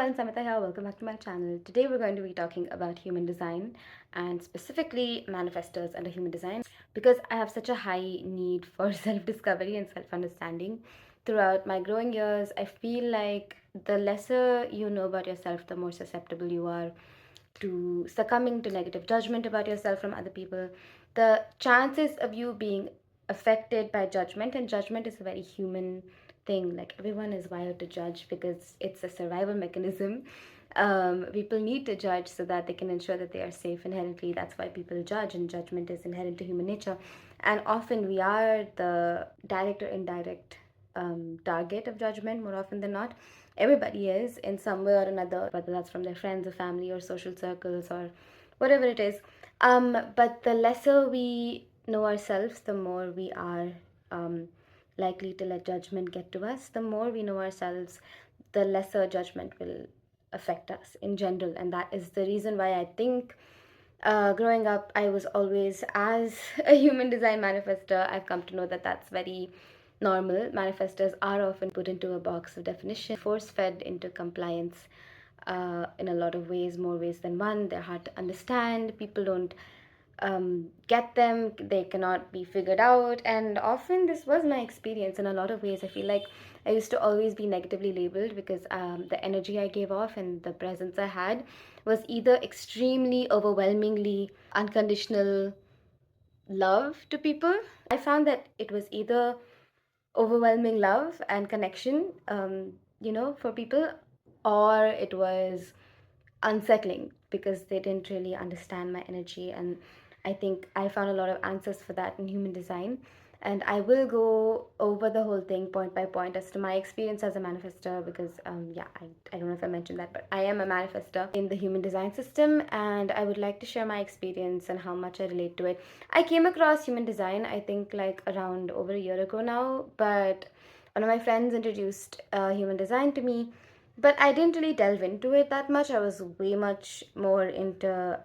everyone, Samita here. Welcome back to my channel. Today we're going to be talking about human design and specifically manifestors under human design because I have such a high need for self-discovery and self-understanding. Throughout my growing years, I feel like the lesser you know about yourself, the more susceptible you are to succumbing to negative judgment about yourself from other people. The chances of you being affected by judgment, and judgment is a very human thing. Like everyone is wired to judge because it's a survival mechanism. People need to judge so that they can ensure that they are safe inherently. That's why people judge, and judgment is inherent to human nature. And often we are the direct or indirect target of judgment more often than not. Everybody is in some way or another, whether that's from their friends or family or social circles or whatever it is. But the lesser we know ourselves, the more we are likely to let judgment get to us. The more we know ourselves, the lesser judgment will affect us in general. And that is the reason why I think growing up, I was always, as a human design manifestor, I've come to know that that's very normal. Manifestors are often put into a box of definition, force fed into compliance in a lot of ways, more ways than one. They're hard to understand. People don't get them, they cannot be figured out. And often, this was my experience in a lot of ways. I feel like I used to always be negatively labeled because the energy I gave off and the presence I had was either extremely overwhelmingly unconditional love to people. I found that it was either overwhelming love and connection, for people, or it was unsettling because they didn't really understand my energy. And I think I found a lot of answers for that in human design. And I will go over the whole thing point by point as to my experience as a manifester because, I don't know if I mentioned that, but I am a manifester in the human design system. And I would like to share my experience and how much I relate to it. I came across human design, I think, like around over a year ago now, but one of my friends introduced human design to me, but I didn't really delve into it that much. I was way much more into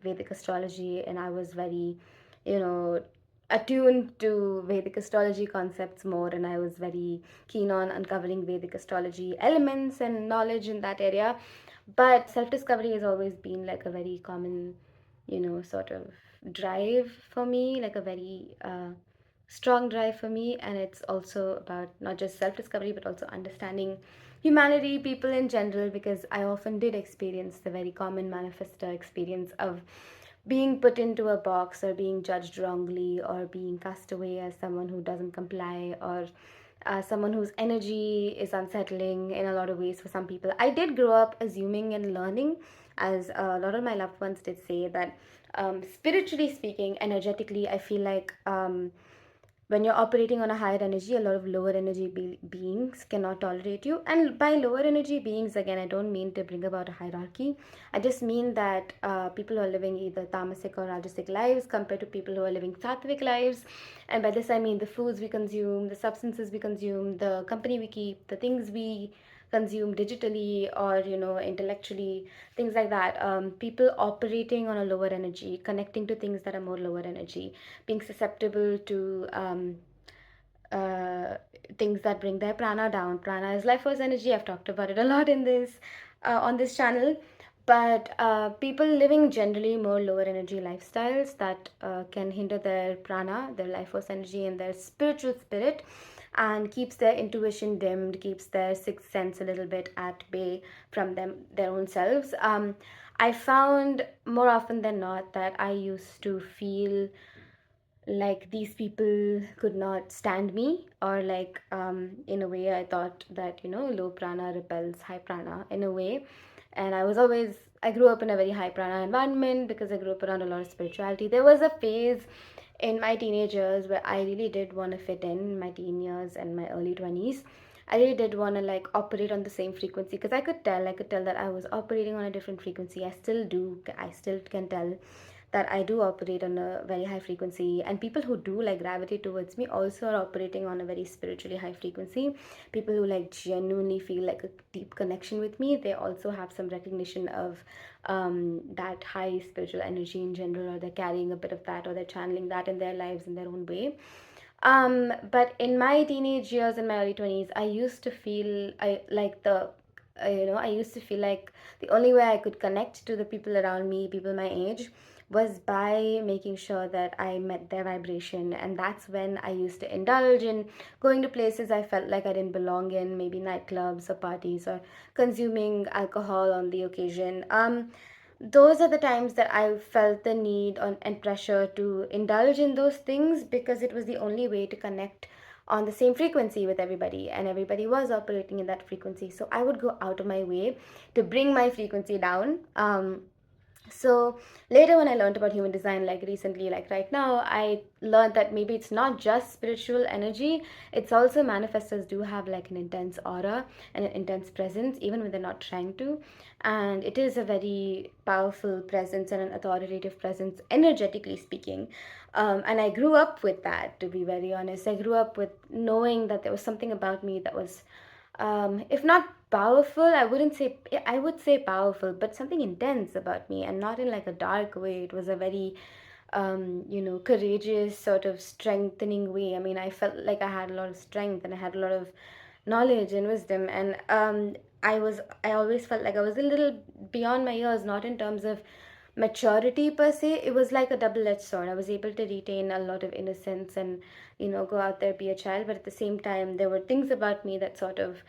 Vedic astrology, and I was very, you know, attuned to Vedic astrology concepts more, and I was very keen on uncovering Vedic astrology elements and knowledge in that area. But self discovery has always been like a very common, sort of drive for me, like a very strong drive for me. And it's also about not just self discovery, but also understanding humanity, people in general, because I often did experience the very common manifestor experience of being put into a box or being judged wrongly or being cast away as someone who doesn't comply or someone whose energy is unsettling in a lot of ways for some people. I did grow up assuming and learning, as a lot of my loved ones did say, that spiritually speaking, energetically, I feel like when you're operating on a higher energy, a lot of lower energy beings cannot tolerate you. And by lower energy beings, again, I don't mean to bring about a hierarchy. I just mean that people who are living either tamasic or rajasic lives compared to people who are living sattvic lives. And by this, I mean the foods we consume, the substances we consume, the company we keep, the things we consume digitally or intellectually, things like that. People operating on a lower energy, connecting to things that are more lower energy, being susceptible to uh, things that bring their prana down. Prana is life force energy. I've talked about it a lot in this on this channel. But people living generally more lower energy lifestyles that can hinder their prana, their life force energy, and their spiritual spirit, and keeps their intuition dimmed, keeps their sixth sense a little bit at bay from their own selves. I found more often than not that I used to feel like these people could not stand me, or like in a way I thought that low prana repels high prana in a way. And I grew up in a very high prana environment because I grew up around a lot of spirituality. There was a phase in my teenage years where I really did want to fit in my teen years and my early 20s. I really did want to like operate on the same frequency because I could tell that I was operating on a different frequency. I still can tell that I do operate on a very high frequency, and people who do like gravitate towards me also are operating on a very spiritually high frequency. People who like genuinely feel like a deep connection with me, they also have some recognition of that high spiritual energy in general, or they're carrying a bit of that, or they're channeling that in their lives in their own way. But in my teenage years, in my early 20s, I used to feel like the I used to feel like the only way I could connect to the people around me, people my age, was by making sure that I met their vibration. And that's when I used to indulge in going to places I felt like I didn't belong in, maybe nightclubs or parties, or consuming alcohol on the occasion. Those are the times that I felt the need and pressure to indulge in those things, because it was the only way to connect on the same frequency with everybody, and everybody was operating in that frequency. So I would go out of my way to bring my frequency down. So later, when I learned about human design, like recently, like right now, I learned that maybe it's not just spiritual energy, it's also manifestors do have like an intense aura and an intense presence, even when they're not trying to. And it is a very powerful presence and an authoritative presence, energetically speaking. And I grew up with that, to be very honest. I grew up with knowing that there was something about me that was, if not powerful, I would say powerful, but something intense about me, and not in like a dark way. It was a very courageous, sort of strengthening way. I mean, I felt like I had a lot of strength, and I had a lot of knowledge and wisdom. And I always felt like I was a little beyond my years, not in terms of maturity per se. It was like a double-edged sword. I was able to retain a lot of innocence and, go out there, be a child, but at the same time there were things about me that sort of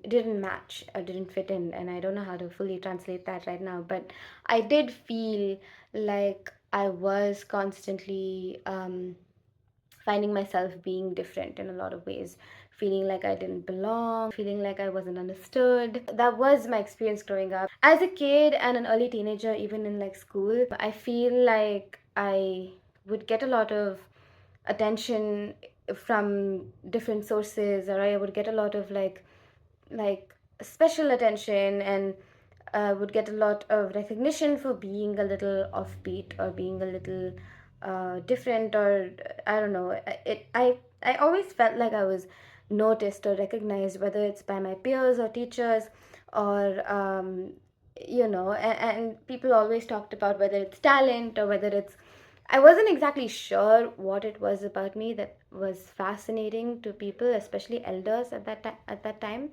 didn't match or didn't fit in, and I don't know how to fully translate that right now. But I did feel like I was constantly finding myself being different in a lot of ways, feeling like I didn't belong, feeling like I wasn't understood. That was my experience growing up. As a kid and an early teenager, even in like school, I feel like I would get a lot of attention from different sources, or I would get a lot of like special attention, and would get a lot of recognition for being a little offbeat, or being a little different, or I don't know. I always felt like I was noticed or recognized, whether it's by my peers or teachers, or and people always talked about whether it's talent or whether it's, I wasn't exactly sure what it was about me that was fascinating to people, especially elders at that time.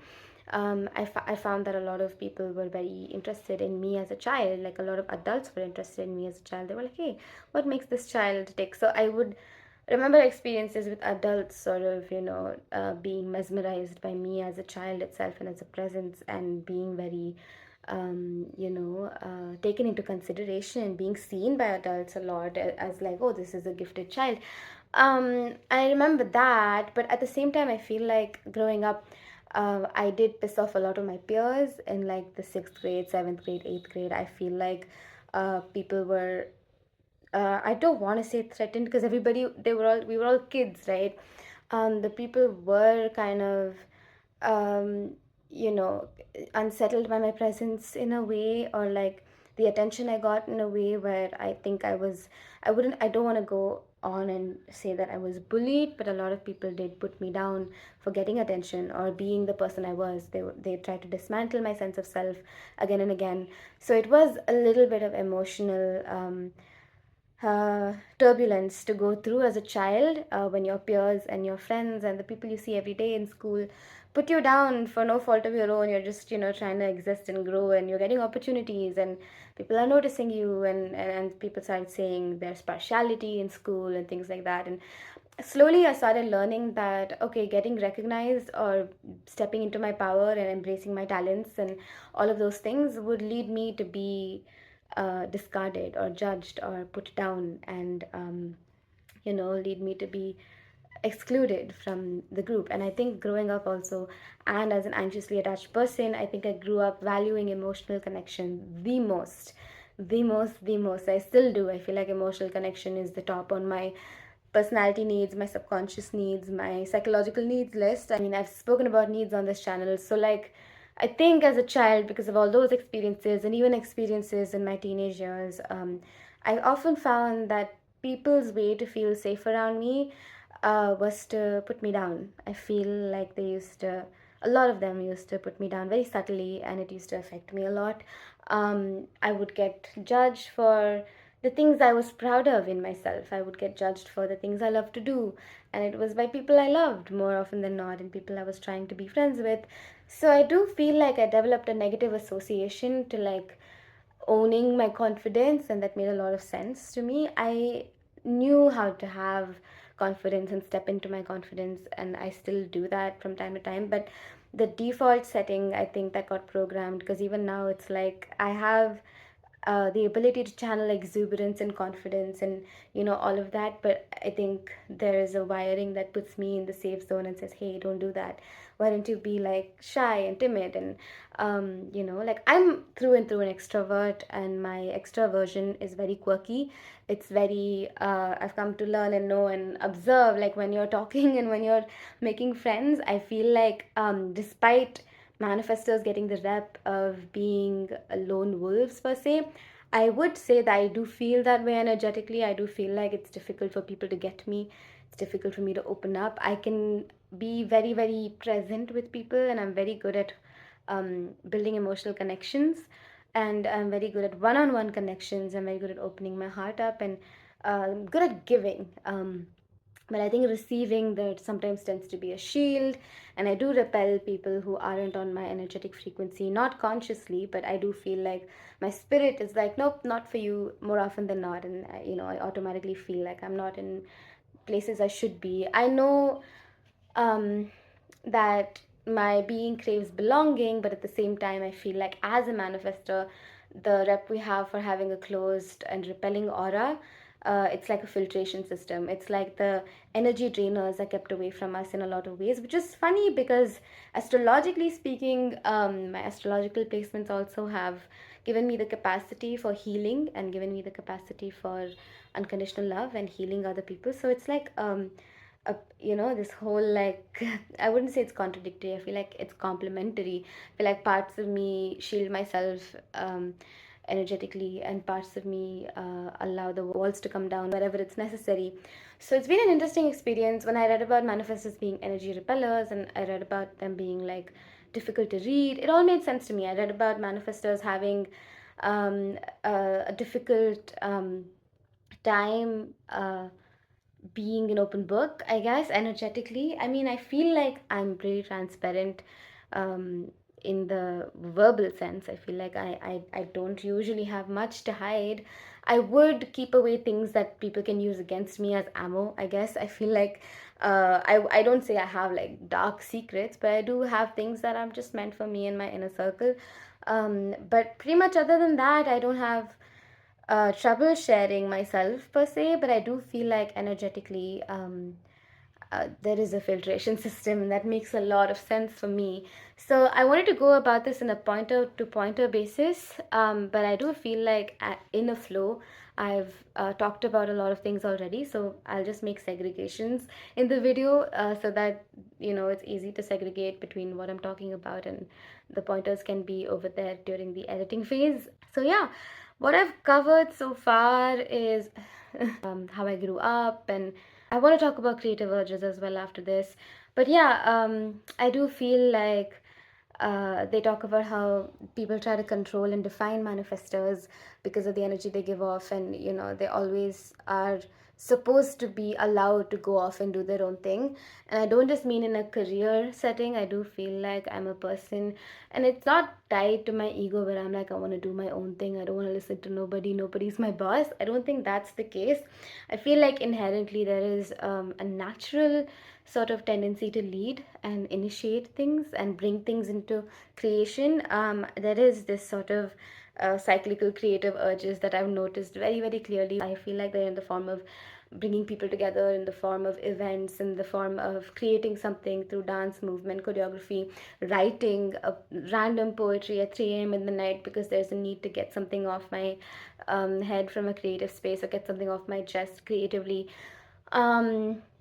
I found that a lot of people were very interested in me as a child. Like a lot of adults were interested in me as a child. They were like, "Hey, what makes this child tick?" So I would remember experiences with adults, sort of, being mesmerized by me as a child itself and as a presence, and being very taken into consideration and being seen by adults a lot as like, oh, this is a gifted child. I remember that, but at the same time, I feel like growing up, I did piss off a lot of my peers in like the sixth grade, seventh grade, eighth grade. I feel like people were, I don't want to say threatened, because we were all kids, right? The people were kind of, um, you know, unsettled by my presence in a way, or like the attention I got in a way where I think I don't want to go on and say that I was bullied, but a lot of people did put me down for getting attention or being the person I was. They tried to dismantle my sense of self again and again. So it was a little bit of emotional turbulence to go through as a child, when your peers and your friends and the people you see every day in school put you down for no fault of your own. You're just, trying to exist and grow, and you're getting opportunities, and people are noticing you, and people start saying there's partiality in school and things like that. And slowly I started learning that, okay, getting recognized or stepping into my power and embracing my talents and all of those things would lead me to be discarded or judged or put down, and lead me to be excluded from the group. And I think growing up also, and as an anxiously attached person, I think I grew up valuing emotional connection the most. I still do. I feel like emotional connection is the top on my personality needs, my subconscious needs, my psychological needs list. I mean, I've spoken about needs on this channel. So, like, I think as a child, because of all those experiences and even experiences in my teenage years, I often found that people's way to feel safe around me was to put me down. I feel like a lot of them used to put me down very subtly, and it used to affect me a lot. I would get judged for the things I was proud of in myself. I would get judged for the things I love to do, and it was by people I loved more often than not, and people I was trying to be friends with. So I do feel like I developed a negative association to like owning my confidence, and that made a lot of sense to me. I knew how to have confidence and step into my confidence, and I still do that from time to time. But the default setting, I think that got programmed, because even now it's like I have the ability to channel exuberance and confidence and all of that, but I think there is a wiring that puts me in the safe zone and says, hey, don't do that. Why don't you be like shy and timid? And like I'm through and through an extrovert, and my extroversion is very quirky. It's very I've come to learn and know and observe, like when you're talking and when you're making friends, I feel like despite manifestors getting the rep of being lone wolves per se, I would say that I do feel that way energetically. I do feel like it's difficult for people to get me. It's difficult for me to open up. I can be very, very present with people, and I'm very good at building emotional connections, and I'm very good at one-on-one connections. I'm very good at opening my heart up, and good at giving. But I think receiving that sometimes tends to be a shield, and I do repel people who aren't on my energetic frequency, not consciously, but I do feel like my spirit is like, nope, not for you more often than not, and I automatically feel like I'm not in places I should be. I know um, that my being craves belonging, but at the same time, I feel like as a manifestor, the rep we have for having a closed and repelling aura, it's like a filtration system. It's like the energy drainers are kept away from us in a lot of ways, which is funny because astrologically speaking, my astrological placements also have given me the capacity for healing and given me the capacity for unconditional love and healing other people. So it's like this whole like I wouldn't say it's contradictory. I feel like it's complementary. I feel like parts of me shield myself energetically, and parts of me allow the walls to come down wherever it's necessary. So it's been an interesting experience. When I read about manifestors being energy repellers, and I read about them being like difficult to read, it all made sense to me. I read about manifestors having a difficult time being an open book, I guess, energetically. I mean, I feel like I'm pretty transparent um, in the verbal sense. I feel like I don't usually have much to hide. I would keep away things that people can use against me as ammo, I guess. I feel like I don't say I have like dark secrets, but I do have things that are just meant for me and my inner circle. But pretty much other than that, I don't have trouble sharing myself per se, but I do feel like energetically there is a filtration system, and that makes a lot of sense for me. So I wanted to go about this in a pointer to pointer basis, but I do feel like in a flow. I've talked about a lot of things already, so I'll just make segregations in the video so that it's easy to segregate between what I'm talking about, and the pointers can be over there during the editing phase. So yeah, what I've covered so far is how I grew up, and I want to talk about creative urges as well after this. But yeah, I do feel like they talk about how people try to control and define manifestors because of the energy they give off, and they always are supposed to be allowed to go off and do their own thing. And I don't just mean in a career setting. I do feel like I'm a person, and it's not tied to my ego where I'm like, I want to do my own thing, I don't want to listen to nobody, nobody's my boss. I don't think that's the case. I feel like inherently there is a natural sort of tendency to lead and initiate things and bring things into creation. There is this sort of cyclical creative urges that I've noticed very, very clearly. I feel like they're in the form of bringing people together, in the form of events, in the form of creating something through dance, movement, choreography, writing a random poetry at 3 a.m. in the night because there's a need to get something off my head from a creative space, or get something off my chest creatively.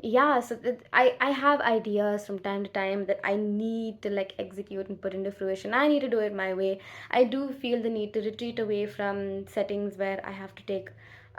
Yeah, so I have ideas from time to time that I need to like execute and put into fruition. I need to do it my way. I do feel the need to retreat away from settings where I have to take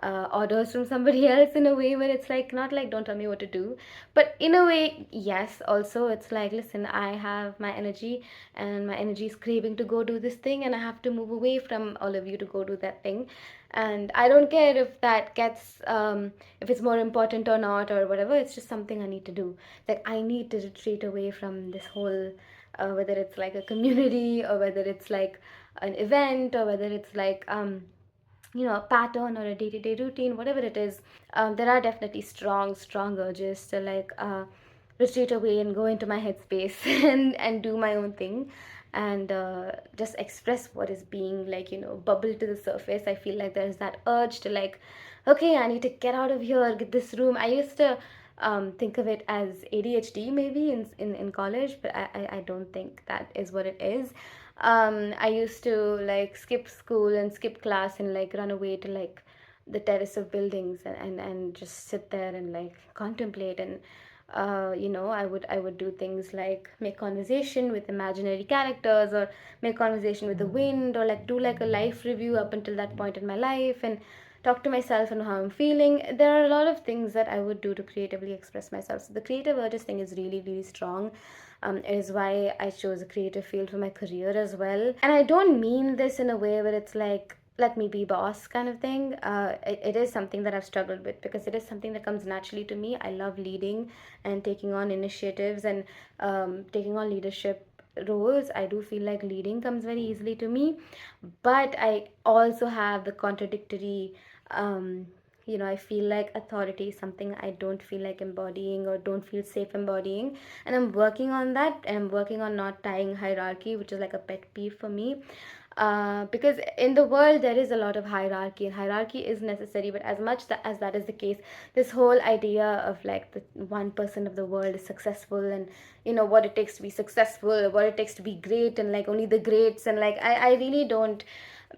orders from somebody else, in a way where it's like not like don't tell me what to do, but in a way yes, also it's like, listen, I have my energy, and my energy is craving to go do this thing, and I have to move away from all of you to go do that thing. And I don't care if that gets if it's more important or not or whatever. It's just something I need to do. Like I need to retreat away from this whole whether it's like a community or whether it's like an event or whether it's like a pattern or a day-to-day routine, whatever it is. There are definitely strong urges to like retreat away and go into my headspace and do my own thing, and just express what is being like, bubble to the surface. I feel like there's that urge to like, okay, I need to get out of here, get this room. I used to think of it as ADHD maybe in college, but I don't think that is what it is. I used to like skip school and skip class and like run away to like the terrace of buildings and just sit there and like contemplate. And I would do things like make conversation with imaginary characters, or make conversation with the wind, or like do like a life review up until that point in my life, and talk to myself and how I'm feeling. There are a lot of things that I would do to creatively express myself. So the creative urges thing is really, really strong. It is why I chose a creative field for my career as well. And I don't mean this in a way where it's like, let me be boss kind of thing. It is something that I've struggled with because it is something that comes naturally to me. I love leading and taking on initiatives and taking on leadership roles. I do feel like leading comes very easily to me, but I also have the contradictory I feel like authority is something I don't feel like embodying or don't feel safe embodying. And I'm working on that, and I'm working on not tying hierarchy, which is like a pet peeve for me. Because in the world there is a lot of hierarchy, and hierarchy is necessary, but as much as that is the case, this whole idea of like the 1% of the world is successful, and what it takes to be successful, what it takes to be great, and like only the greats, and like I really don't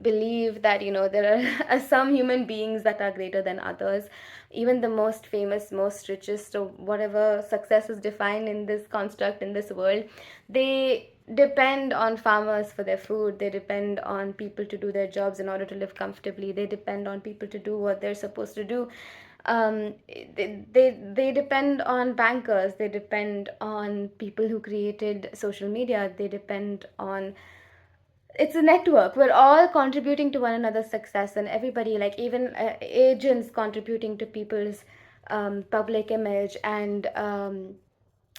believe that there are some human beings that are greater than others. Even the most famous, most richest, or whatever success is defined in this construct, in this world, they depend on farmers for their food. They depend on people to do their jobs in order to live comfortably. They depend on people to do what they're supposed to do. They depend on bankers. They depend on people who created social media. They depend on, it's a network. We're all contributing to one another's success, and everybody, like even agents, contributing to people's public image, and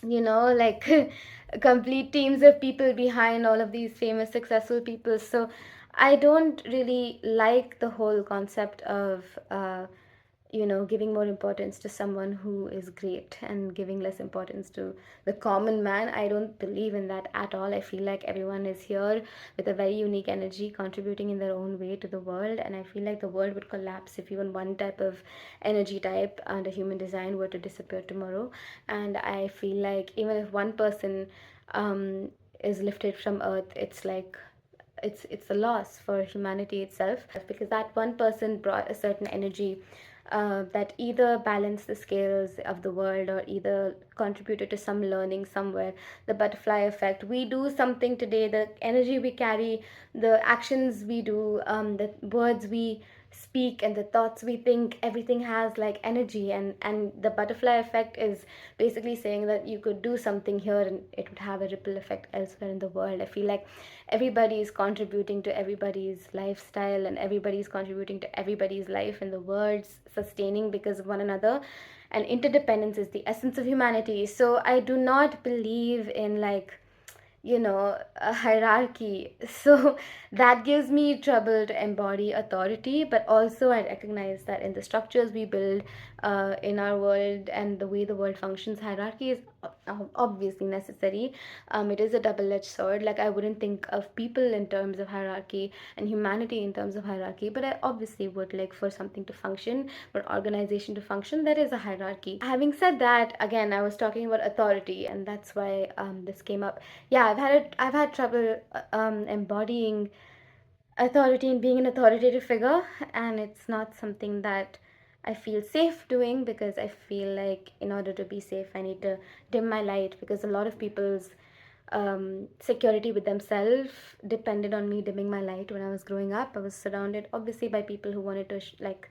like complete teams of people behind all of these famous successful people. So I don't really like the whole concept of giving more importance to someone who is great and giving less importance to the common man. I don't believe in that at all. I feel like everyone is here with a very unique energy, contributing in their own way to the world, and I feel like the world would collapse if even one type of energy type under human design were to disappear tomorrow. And I feel like even if one person is lifted from earth, it's like it's a loss for humanity itself, because that one person brought a certain energy that either balanced the scales of the world or either contributed to some learning somewhere. The butterfly effect. We do something today, the energy we carry, the actions we do, the words we speak, and the thoughts we think, everything has like energy. And the butterfly effect is basically saying that you could do something here and it would have a ripple effect elsewhere in the world. I feel like everybody is contributing to everybody's lifestyle, and everybody is contributing to everybody's life, and the world's sustaining because of one another. And interdependence is the essence of humanity. So I do not believe in like a hierarchy. So that gives me trouble to embody authority, but also I recognize that in the structures we build in our world and the way the world functions, hierarchy is obviously necessary. It is a double-edged sword. Like I wouldn't think of people in terms of hierarchy and humanity in terms of hierarchy, but I obviously would, like, for something to function, for organization to function, there is a hierarchy. Having said that, again, I was talking about authority, and that's why this came up. Yeah, I've had trouble embodying authority and being an authoritative figure, and it's not something that I feel safe doing, because I feel like in order to be safe I need to dim my light, because a lot of people's security with themselves depended on me dimming my light. When I was growing up, I was surrounded obviously by people who wanted to like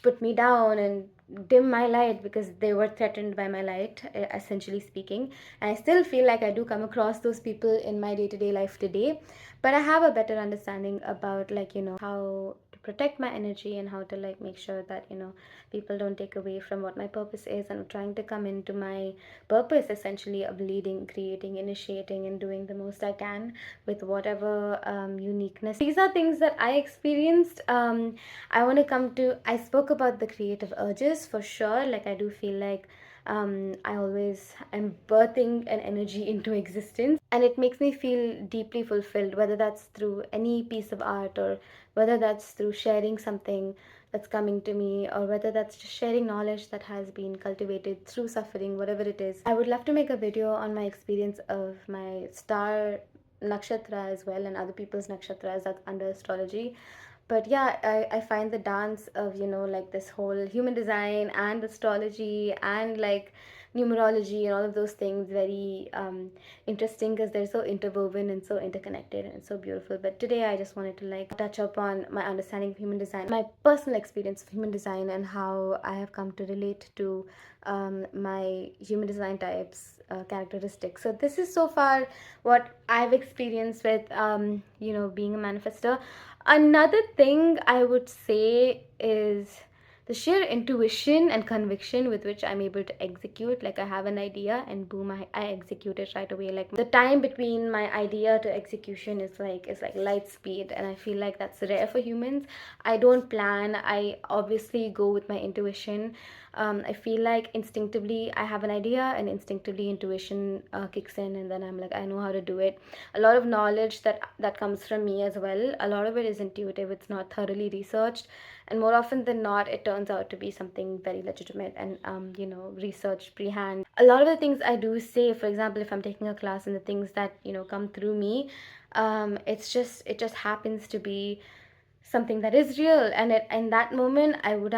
put me down and dim my light because they were threatened by my light, essentially speaking. And I still feel like I do come across those people in my day-to-day life today, but I have a better understanding about, like, how to protect my energy and how to like make sure that, people don't take away from what my purpose is, and trying to come into my purpose essentially of leading, creating, initiating, and doing the most I can with whatever uniqueness. These are things that I experienced. I want to come to, I spoke about the creative urges for sure. Like, I do feel like I always am birthing an energy into existence, and it makes me feel deeply fulfilled, whether that's through any piece of art, or whether that's through sharing something that's coming to me, or whether that's just sharing knowledge that has been cultivated through suffering, whatever it is. I would love to make a video on my experience of my star nakshatra as well, and other people's nakshatras that's under astrology. But yeah, I find the dance of, like this whole human design and astrology and like numerology and all of those things very interesting, because they're so interwoven and so interconnected and so beautiful. But today I just wanted to like touch upon my understanding of human design, my personal experience of human design, and how I have come to relate to my human design types, characteristics. So this is so far what I've experienced with being a manifester. Another thing I would say is the sheer intuition and conviction with which I'm able to execute. Like, I have an idea and boom, I execute it right away. Like, the time between my idea to execution is like light speed, and I feel like that's rare for humans. I don't plan. I obviously go with my intuition. I feel like instinctively I have an idea, and instinctively intuition kicks in, and then I'm like, I know how to do it. A lot of knowledge that comes from me as well, a lot of it is intuitive. It's not thoroughly researched, and more often than not it turns out to be something very legitimate and researched prehand. A lot of the things I do say, for example, if I'm taking a class, and the things that come through me, it just happens to be something that is real, and in that moment it would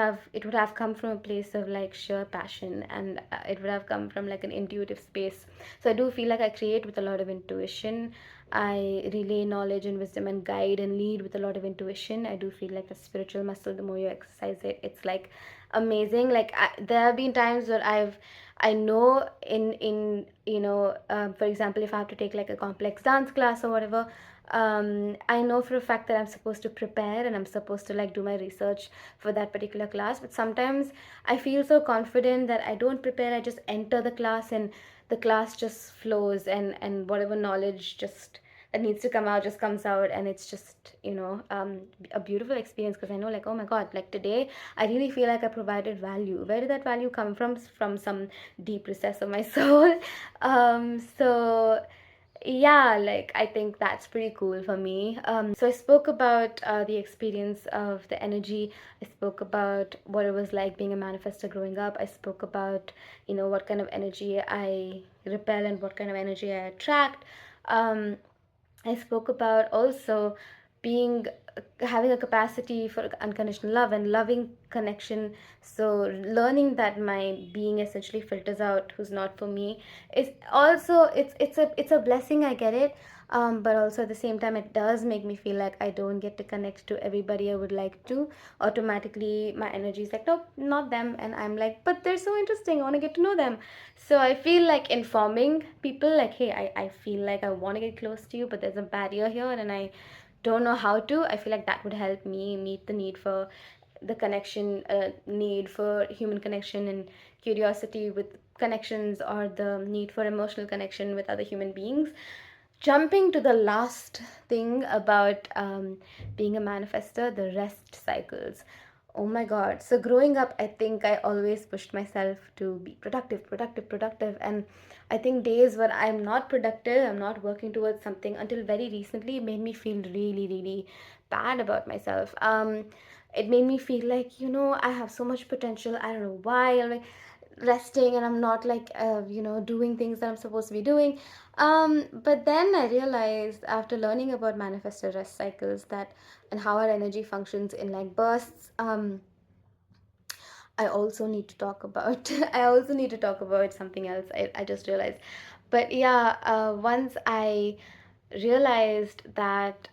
have come from a place of like sheer passion, and it would have come from like an intuitive space. So I do feel like I create with a lot of intuition. I relay knowledge and wisdom and guide and lead with a lot of intuition. I do feel like the spiritual muscle, the more you exercise it, it's like amazing. Like, there have been times where I know in for example, if I have to take like a complex dance class or whatever, I know for a fact that I'm supposed to prepare and I'm supposed to like do my research for that particular class. But sometimes I feel so confident that I don't prepare. I just enter the class, and the class just flows, and whatever knowledge just that needs to come out just comes out, and it's just a beautiful experience, because I know, like, oh my god, like today I really feel like I provided value. Where did that value come from some deep recess of my soul. So yeah, like, I think that's pretty cool for me. So I spoke about the experience of the energy. I spoke about what it was like being a manifestor growing up. I spoke about what kind of energy I repel and what kind of energy I attract. I spoke about also being having a capacity for unconditional love and loving connection. So learning that my being essentially filters out who's not for me is also, it's a blessing. I get it. But also at the same time, it does make me feel like I don't get to connect to everybody I would like to. Automatically my energy is like, nope, not them, and I'm like, but they're so interesting, I want to get to know them. So I feel like informing people like, hey, I feel like I want to get close to you, but there's a barrier here and I don't know how to. I feel like that would help me meet the need for the connection, need for human connection and curiosity with connections, or the need for emotional connection with other human beings. Jumping to the last thing about being a manifester, the rest cycles. Oh my god. So growing up, I think I always pushed myself to be productive, productive, productive. And I think days when I'm not productive, I'm not working towards something, until very recently, made me feel really, really bad about myself. It made me feel like, I have so much potential. I don't know why. I'm like resting, and I'm not like doing things that I'm supposed to be doing. But then I realized, after learning about manifested rest cycles, that and how our energy functions in like bursts. I also need to talk about I also need to talk about something else. I just realized. But yeah, once I realized that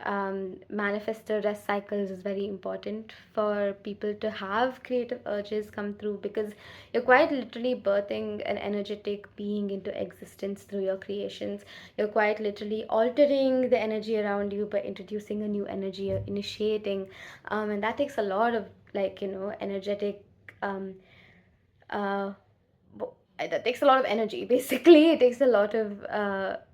manifestor rest cycles is very important for people to have creative urges come through, because you're quite literally birthing an energetic being into existence through your creations. You're quite literally altering the energy around you by introducing a new energy or initiating, and that takes a lot of, like, energetic um, uh, that takes a lot of energy. Basically, it takes a lot of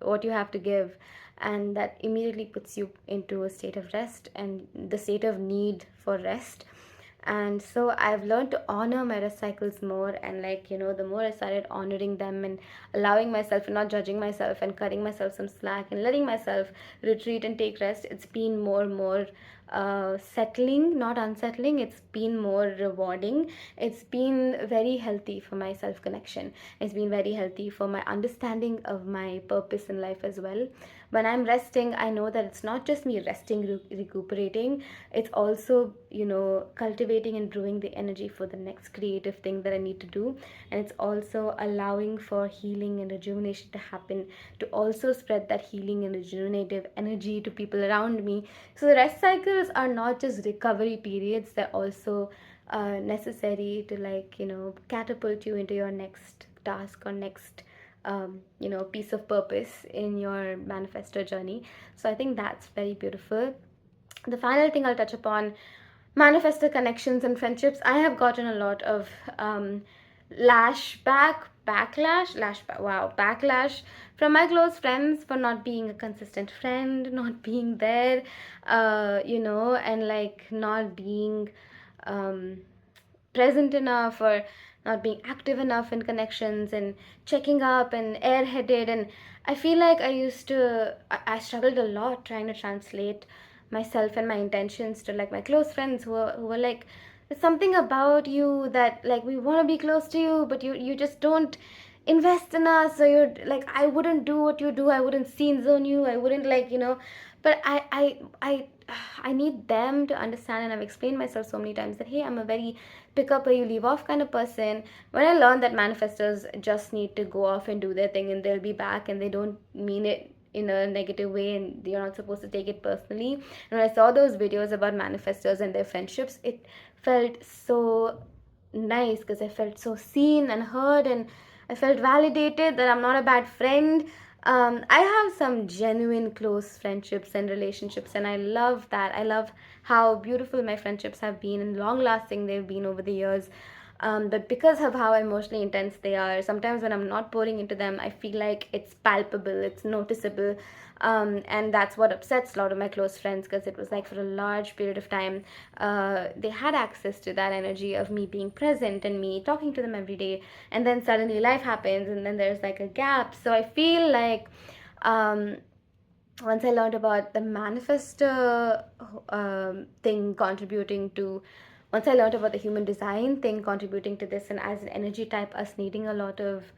what you have to give, and that immediately puts you into a state of rest and the state of need for rest. And so I've learned to honor my rest cycles more, and, like, the more I started honoring them and allowing myself and not judging myself and cutting myself some slack and letting myself retreat and take rest, it's been more and more settling, not unsettling. It's been more rewarding. It's been very healthy for my self connection. It's been very healthy for my understanding of my purpose in life as well. When I'm resting, I know that it's not just me resting, recuperating. It's also, cultivating and brewing the energy for the next creative thing that I need to do. And it's also allowing for healing and rejuvenation to happen, to also spread that healing and rejuvenative energy to people around me. So the rest cycles are not just recovery periods, they're also necessary to, like, catapult you into your next task or next piece of purpose in your manifesto journey. So I think that's very beautiful. The final thing I'll touch upon, manifestor connections and friendships. I have gotten a lot of backlash from my close friends for not being a consistent friend, not being there, and, like, not being um, present enough, or not being active enough in connections and checking up and airheaded. And I feel like I struggled a lot trying to translate myself and my intentions to, like, my close friends who were like, there's something about you that, like, we want to be close to you, but you just don't invest in us. So you're like, I wouldn't do what you do, I wouldn't scene zone you, I wouldn't, like, but I need them to understand. And I've explained myself so many times that, hey, I'm a very pick up or you leave off kind of person. When I learned that manifestors just need to go off and do their thing and they'll be back, and they don't mean it in a negative way, and you're not supposed to take it personally. And when I saw those videos about manifestors and their friendships, it felt so nice, because I felt so seen and heard, and I felt validated that I'm not a bad friend. I have some genuine close friendships and relationships, and I love that. I love how beautiful my friendships have been and long lasting they've been over the years. But because of how emotionally intense they are, sometimes when I'm not pouring into them, I feel like it's palpable, it's noticeable. And that's what upsets a lot of my close friends, because it was like, for a large period of time, they had access to that energy of me being present and me talking to them every day. And then suddenly life happens, and then there's like a gap. So I feel like, um, once I learned about the manifestor thing contributing to, once I learned about the human design thing contributing to this, and as an energy type, us needing a lot of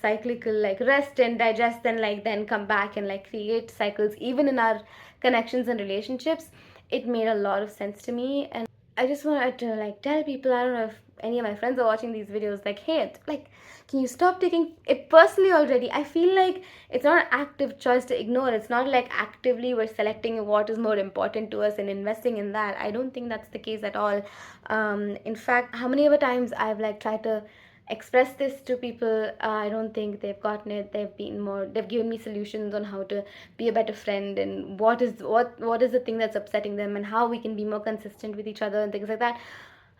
cyclical, like, rest and digest, and, like, then come back and, like, create cycles even in our connections and relationships, it made a lot of sense to me. And I just wanted to, like, tell people, I don't know if any of my friends are watching these videos, like, hey, like, can you stop taking it personally already? I feel like it's not an active choice to ignore. It's not like actively we're selecting what is more important to us and investing in that. I don't think that's the case at all. In fact, how many other times I've, like, tried to express this to people, I don't think they've gotten it. They've given me solutions on how to be a better friend, and what is the thing that's upsetting them, and how we can be more consistent with each other and things like that.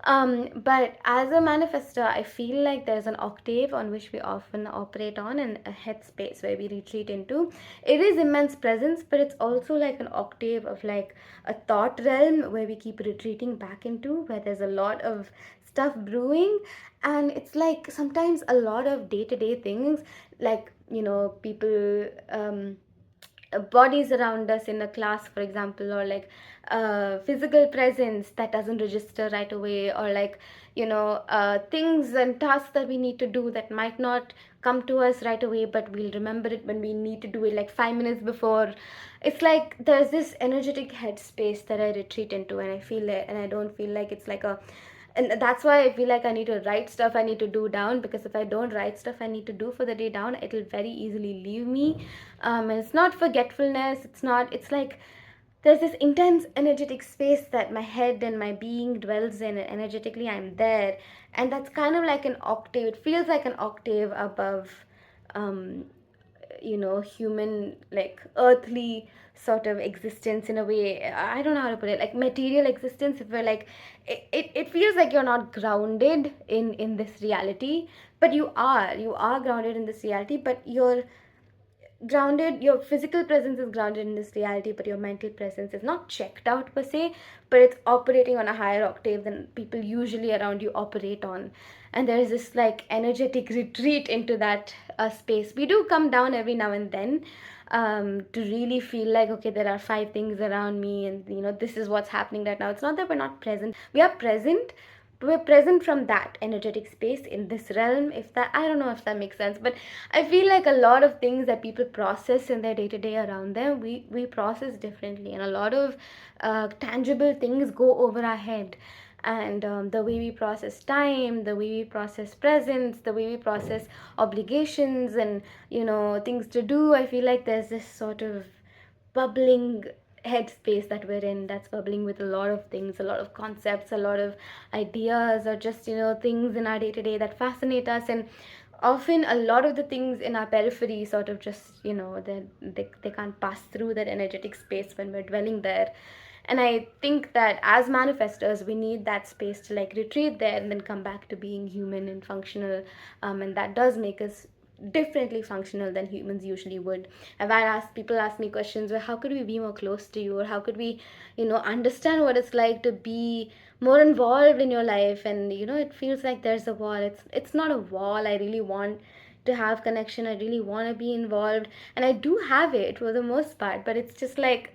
But as a manifestor, I feel like there's an octave on which we often operate on, and a headspace where we retreat into. It is immense presence, but it's also like an octave of, like, a thought realm where we keep retreating back into, where there's a lot of stuff brewing. And it's like sometimes a lot of day-to-day things, like, people, bodies around us in a class, for example, or, like, physical presence that doesn't register right away, or, like, things and tasks that we need to do that might not come to us right away, but we'll remember it when we need to do it, like, 5 minutes before. It's like there's this energetic headspace that I retreat into, and I don't feel like it's like and that's why I feel like I need to write stuff I need to do down, because if I don't write stuff I need to do for the day down, it'll very easily leave me. And it's not forgetfulness, it's like there's this intense energetic space that my head and my being dwells in, and energetically I'm there, and that's kind of like an octave, it feels like an octave above um human, like earthly sort of existence, in a way. I don't know how to put it, like material existence, if we're like it feels like you're not grounded in this reality, but you are grounded in this reality, but you're grounded, your physical presence is grounded in this reality, but your mental presence is not checked out per se, but it's operating on a higher octave than people usually around you operate on. And there's this like energetic retreat into that space. We do come down every now and then, to really feel like, okay, there are five things around me, and this is what's happening right now. It's not that we're not present, we are present, we're present from that energetic space in this realm. If that, I don't know if that makes sense, but I feel like a lot of things that people process in their day-to-day around them, we process differently, and a lot of tangible things go over our head. And the way we process time, the way we process presence, the way we process obligations, and things to do, I feel like there's this sort of bubbling headspace that we're in, that's bubbling with a lot of things, a lot of concepts, a lot of ideas, or just things in our day to day that fascinate us. And often a lot of the things in our periphery sort of just they can't pass through that energetic space when we're dwelling there. And I think that as manifestors we need that space to like retreat there and then come back to being human and functional. And that does make us differently functional than humans usually would. And when people ask me questions, well, how could we be more close to you, or how could we understand what it's like to be more involved in your life, and it feels like there's a wall. It's not a wall. I really want to have connection, I really want to be involved, and I do have it for the most part, but it's just like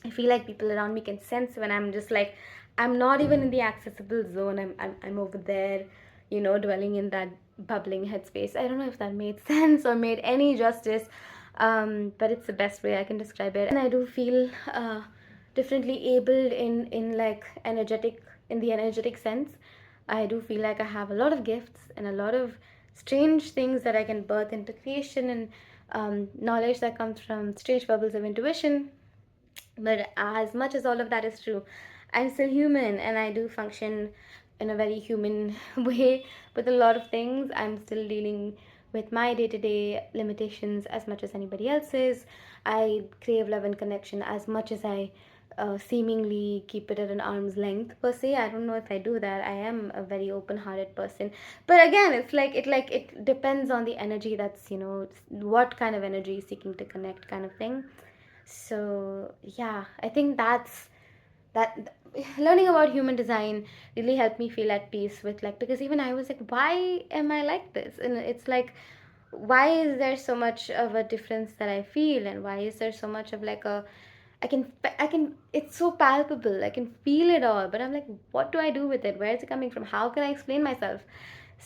I feel like people around me can sense when I'm just like, I'm not even in the accessible zone. I'm over there, dwelling in that bubbling headspace. I don't know if that made sense or made any justice, but it's the best way I can describe it. And I do feel differently abled in like energetic, in the energetic sense. I do feel like I have a lot of gifts and a lot of strange things that I can birth into creation, and knowledge that comes from strange bubbles of intuition. But as much as all of that is true, I'm still human, and I do function in a very human way with a lot of things. I'm still dealing with my day-to-day limitations as much as anybody else's. I crave love and connection as much as I seemingly keep it at an arm's length per se. I don't know if I do that. I am a very open-hearted person, but again, it's like it depends on the energy that's what kind of energy is seeking to connect, kind of thing. So yeah, I think that learning about human design really helped me feel at peace with, like, because even I was like, why am I like this? And it's like, why is there so much of a difference that I feel, and why is there so much of like a I can it's so palpable, I can feel it all, but I'm like, what do I do with it? Where is it coming from? How can I explain myself?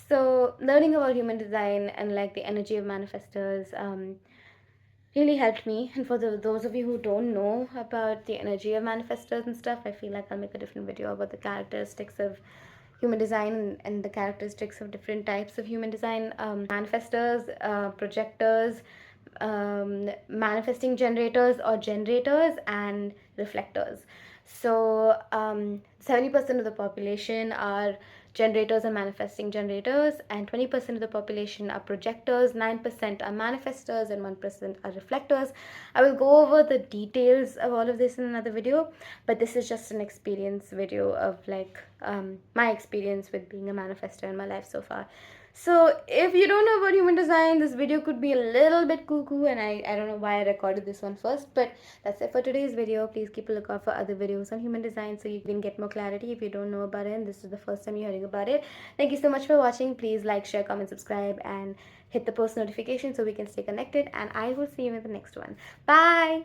So learning about human design and like the energy of manifestors really helped me. And for those of you who don't know about the energy of manifestors and stuff, I feel like I'll make a different video about the characteristics of human design, and the characteristics of different types of human design. Manifestors, projectors, manifesting generators or generators, and reflectors. So 70% of the population are generators and manifesting generators, and 20% of the population are projectors, 9% are manifestors, and 1% are reflectors. I will go over the details of all of this in another video, but this is just an experience video of like my experience with being a manifestor in my life so far. So if you don't know about human design, this video could be a little bit cuckoo, and I don't know why I recorded this one first, but that's it for today's video. Please keep a lookout for other videos on human design so you can get more clarity if you don't know about it and this is the first time you're hearing about it. Thank you so much for watching. Please like, share, comment, subscribe, and hit the post notification so we can stay connected, and I will see you in the next one. Bye!